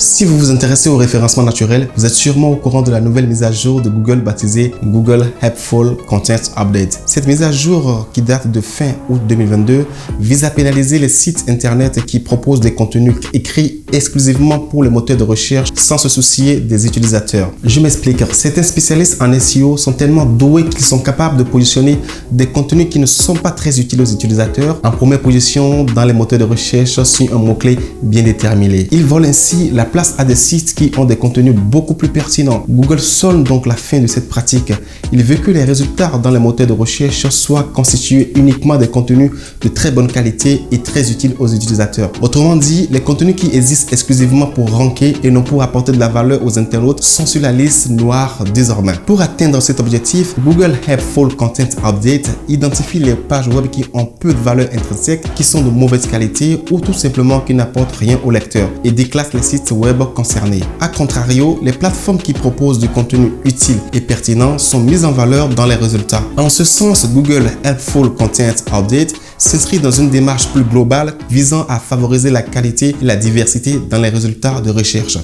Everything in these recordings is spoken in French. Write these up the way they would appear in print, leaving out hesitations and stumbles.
Si vous vous intéressez au référencement naturel, vous êtes sûrement au courant de la nouvelle mise à jour de Google baptisée Google Helpful Content Update. Cette mise à jour, qui date de fin août 2022, vise à pénaliser les sites internet qui proposent des contenus écrits exclusivement pour les moteurs de recherche sans se soucier des utilisateurs. Je m'explique. Certains spécialistes en SEO sont tellement doués qu'ils sont capables de positionner des contenus qui ne sont pas très utiles aux utilisateurs en première position dans les moteurs de recherche sur un mot-clé bien déterminé. Ils volent ainsi la place à des sites qui ont des contenus beaucoup plus pertinents. Google sonne donc la fin de cette pratique. Il veut que les résultats dans les moteurs de recherche soient constitués uniquement des contenus de très bonne qualité et très utiles aux utilisateurs. Autrement dit, les contenus qui existent exclusivement pour ranker et non pour apporter de la valeur aux internautes sont sur la liste noire désormais. Pour atteindre cet objectif, Google Helpful Content Update identifie les pages web qui ont peu de valeur intrinsèque, qui sont de mauvaise qualité ou tout simplement qui n'apportent rien au lecteur et déclasse les sites web concernés. A contrario, les plateformes qui proposent du contenu utile et pertinent sont mises en valeur dans les résultats. En ce sens, Google Helpful Content Update s'inscrit dans une démarche plus globale visant à favoriser la qualité et la diversité dans les résultats de recherche.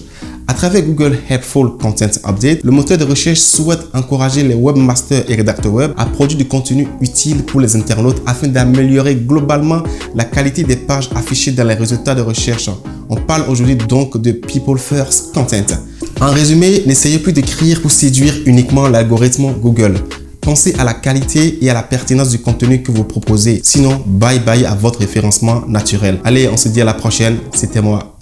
À travers Google Helpful Content Update, le moteur de recherche souhaite encourager les webmasters et rédacteurs web à produire du contenu utile pour les internautes afin d'améliorer globalement la qualité des pages affichées dans les résultats de recherche. On parle aujourd'hui donc de People First Content. En résumé, n'essayez plus d'écrire pour séduire uniquement l'algorithme Google. Pensez à la qualité et à la pertinence du contenu que vous proposez. Sinon, bye bye à votre référencement naturel. Allez, on se dit à la prochaine. C'était moi.